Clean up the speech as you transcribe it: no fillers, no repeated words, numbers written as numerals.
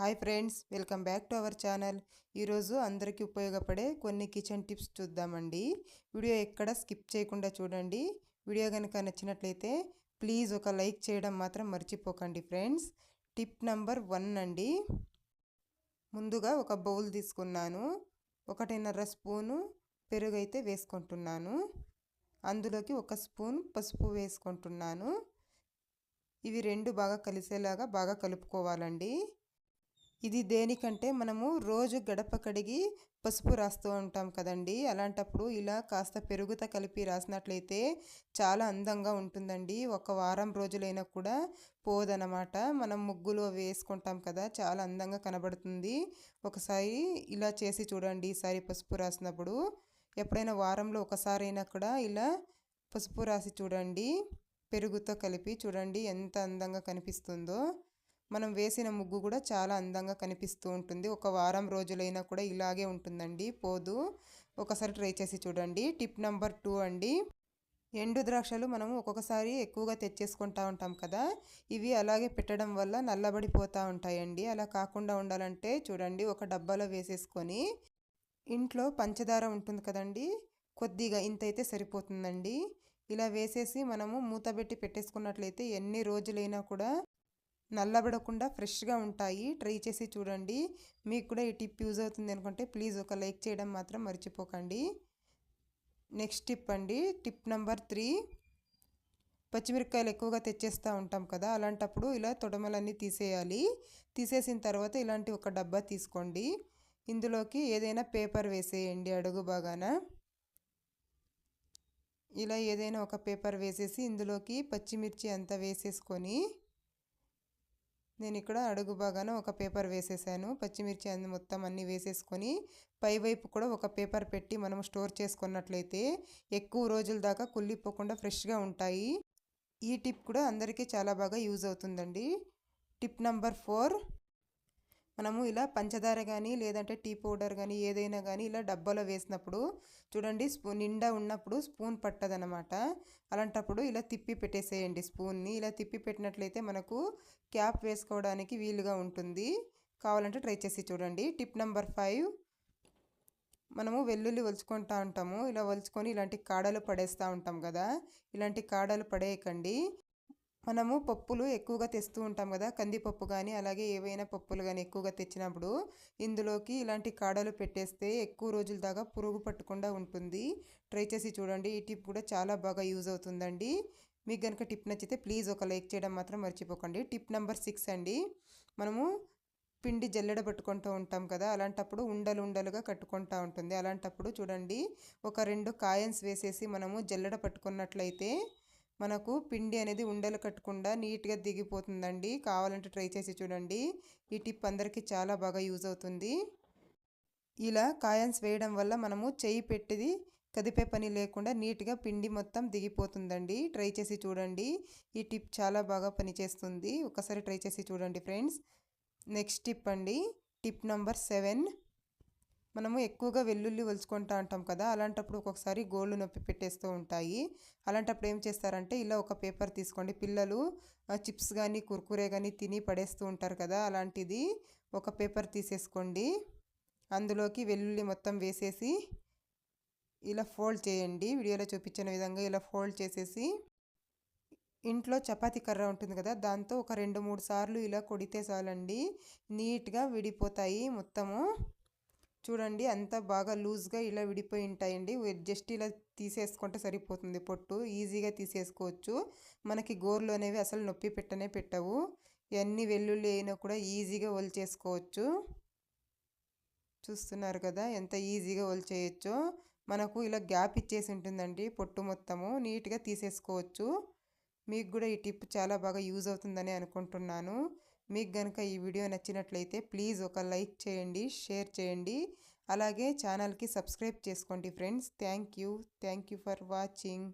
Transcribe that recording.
Hi friends, welcome back to our channel. ఈరోజు అందరికీ ఉపయోగపడే కొన్ని కిచెన్ టిప్స్ చూద్దామండి. వీడియో ఎక్కడ స్కిప్ చేయకుండా చూడండి. వీడియో కనుక నచ్చినట్లయితే ప్లీజ్ ఒక లైక్ చేయడం మాత్రం మర్చిపోకండి ఫ్రెండ్స్. టిప్ నెంబర్ 1 అండి. ముందుగా ఒక బౌల్ తీసుకున్నాను. 1.5 స్పూను పెరుగు అయితే వేసుకుంటున్నాను. అందులోకి 1 స్పూన్ పసుపు వేసుకుంటున్నాను. ఇవి రెండు బాగా కలిసేలాగా బాగా కలుపుకోవాలండి. ఇది దేనికంటే మనము రోజు గడప కడిగి పసుపు రాస్తూ ఉంటాం కదండి. అలాంటప్పుడు ఇలా కాస్త పెరుగుతో కలిపి రాసినట్లయితే చాలా అందంగా ఉంటుందండి. ఒక వారం రోజులైనా కూడా పోదనమాట. మనం ముగ్గులు వేసుకుంటాం కదా, చాలా అందంగా కనబడుతుంది. ఒకసారి ఇలా చేసి చూడండి. ఈసారి పసుపు రాసినప్పుడు ఎప్పుడైనా వారంలో ఒకసారైనా కూడా ఇలా పసుపు రాసి చూడండి. పెరుగుతో కలిపి చూడండి ఎంత అందంగా కనిపిస్తుందో. మనం వేసిన ముగ్గు కూడా చాలా అందంగా కనిపిస్తూ ఉంటుంది. ఒక వారం రోజులైనా కూడా ఇలాగే ఉంటుందండి, పోదు. ఒకసారి ట్రై చేసి చూడండి. టిప్ నెంబర్ 2 అండి. ఎండు ద్రాక్షలు మనము ఒక్కొక్కసారి ఎక్కువగా తెచ్చేసుకుంటూ ఉంటాం కదా, ఇవి అలాగే పెట్టడం వల్ల నల్లబడిపోతూ ఉంటాయండి. అలా కాకుండా ఉండాలంటే చూడండి, ఒక డబ్బాలో వేసేసుకొని ఇంట్లో పంచదార ఉంటుంది కదండి, కొద్దిగా ఇంతైతే సరిపోతుందండి. ఇలా వేసేసి మనము మూతబెట్టి పెట్టేసుకున్నట్లయితే ఎన్ని రోజులైనా కూడా నల్లబడకుండా ఫ్రెష్గా ఉంటాయి. ట్రై చేసి చూడండి. మీకు కూడా ఈ టిప్ యూజ్ అవుతుంది అనుకుంటే ప్లీజ్ ఒక లైక్ చేయడం మాత్రం మర్చిపోకండి. నెక్స్ట్ టిప్ అండి. Tip number 3. పచ్చిమిరపకాయలు ఎక్కువగా తెచ్చేస్తూ ఉంటాం కదా, అలాంటప్పుడు ఇలా తొడమలన్నీ తీసేయాలి. తీసేసిన తర్వాత ఇలాంటి ఒక డబ్బా తీసుకోండి. ఇందులోకి ఏదైనా పేపర్ వేసేయండి అడుగు బాగాన. ఇలా ఏదైనా ఒక పేపర్ వేసేసి ఇందులోకి పచ్చిమిర్చి అంతా వేసేసుకొని, నేను ఇక్కడ అడుగు బాగాన ఒక పేపర్ వేసేసాను. పచ్చిమిర్చి మొత్తం అన్నీ వేసేసుకొని పైవైపు కూడా ఒక పేపర్ పెట్టి మనం స్టోర్ చేసుకున్నట్లయితే ఎక్కువ రోజుల దాకా కుళ్ళిపోకుండా ఫ్రెష్గా ఉంటాయి. ఈ టిప్ కూడా అందరికీ చాలా బాగా యూజ్ అవుతుందండి. Tip number 4. మనము ఇలా పంచదార కానీ లేదంటే టీ పౌడర్ కానీ ఏదైనా కానీ ఇలా డబ్బాలో వేసినప్పుడు చూడండి, నిండా ఉన్నప్పుడు స్పూన్ పట్టదనమాట. అలాంటప్పుడు ఇలా తిప్పి పెట్టేసేయండి స్పూన్ని. ఇలా తిప్పి పెట్టినట్లయితే మనకు క్యాప్ వేసుకోవడానికి వీలుగా ఉంటుంది. కావాలంటే ట్రై చేసి చూడండి. Tip number 5. మనము వెల్లుల్లి ఒలుచుకుంటూ ఉంటాము. ఇలా ఒలుచుకొని ఇలాంటి కాడలు పడేస్తూ ఉంటాం కదా, ఇలాంటి కాడలు పడేయకండి. మనము పప్పులు ఎక్కువగా తెస్తూ ఉంటాం కదా, కందిపప్పు కానీ అలాగే ఏవైనా పప్పులు కానీ ఎక్కువగా తెచ్చినప్పుడు ఇందులోకి ఇలాంటి కాడలు పెట్టేస్తే ఎక్కువ రోజుల దాకా పురుగు పట్టకుండా ఉంటుంది. ట్రై చేసి చూడండి. ఈ టిప్ కూడా చాలా బాగా యూజ్ అవుతుందండి. మీకు కనుక టిప్ నచ్చితే ప్లీజ్ ఒక లైక్ చేయడం మాత్రం మర్చిపోకండి. టిప్ నెంబర్ 6 అండి. మనము పిండి జల్లెడ పట్టుకుంటూ ఉంటాం కదా, అలాంటప్పుడు ఉండలు ఉండలుగా కట్టుకుంటూ ఉంటుంది. అలాంటప్పుడు చూడండి, ఒక 2 కాయన్స్ వేసేసి మనము జల్లెడ పట్టుకున్నట్లయితే మనకు పిండి అనేది ఉండలు కట్టకుండా నీట్గా దిగిపోతుందండి. కావాలంటే ట్రై చేసి చూడండి. ఈ టిప్ అందరికీ చాలా బాగా యూజ్ అవుతుంది. ఇలా కాయన్స్ వేయడం వల్ల మనము చెయ్యి పెట్టిది కదిపే పని లేకుండా నీట్గా పిండి మొత్తం దిగిపోతుందండి. ట్రై చేసి చూడండి. ఈ టిప్ చాలా బాగా పనిచేస్తుంది. ఒకసారి ట్రై చేసి చూడండి ఫ్రెండ్స్. నెక్స్ట్ టిప్ అండి. Tip number 7. మనము ఎక్కువగా వెల్లుల్లి ఒలుచుకుంటూ ఉంటాం కదా, అలాంటప్పుడు ఒక్కొక్కసారి గోళ్ళు నొప్పి పెట్టేస్తూ ఉంటాయి. అలాంటప్పుడు ఏం చేస్తారంటే ఇలా ఒక పేపర్ తీసుకోండి. పిల్లలు చిప్స్ కానీ కుర్కురే కానీ తిని పడేస్తూ ఉంటారు కదా, అలాంటిది ఒక పేపర్ తీసేసుకోండి. అందులోకి వెల్లుల్లి మొత్తం వేసేసి ఇలా ఫోల్డ్ చేయండి. వీడియోలో చూపించిన విధంగా ఇలా ఫోల్డ్ చేసేసి ఇంట్లో చపాతీ కర్ర ఉంటుంది కదా, దాంతో ఒక 2-3 సార్లు ఇలా కొడితే చాలండి, నీట్గా విడిపోతాయి మొత్తము. చూడండి, అంతా బాగా లూజ్గా ఇలా విడిపోయి ఉంటాయండి. జస్ట్ ఇలా తీసేసుకుంటే సరిపోతుంది. పొట్టు ఈజీగా తీసేసుకోవచ్చు. మనకి గోర్లు అనేవి అసలు నొప్పి పెట్టవు. ఎన్ని వెల్లుల్లి అయినా కూడా ఈజీగా ఒలిచేసుకోవచ్చు. చూస్తున్నారు కదా ఎంత ఈజీగా ఒలిచేయచ్చో. మనకు ఇలా గ్యాప్ ఇచ్చేసి ఉంటుందండి పొట్టు మొత్తము, నీట్గా తీసేసుకోవచ్చు. మీకు కూడా ఈ టిప్ చాలా బాగా యూజ్ అవుతుందని అనుకుంటున్నాను. మీకు కనుక ఈ వీడియో నచ్చినట్లయితే ప్లీజ్ ఒక లైక్ చేయండి, షేర్ చేయండి, అలాగే ఛానల్కి సబ్స్క్రైబ్ చేసుకోండి friends. Thank you for watching.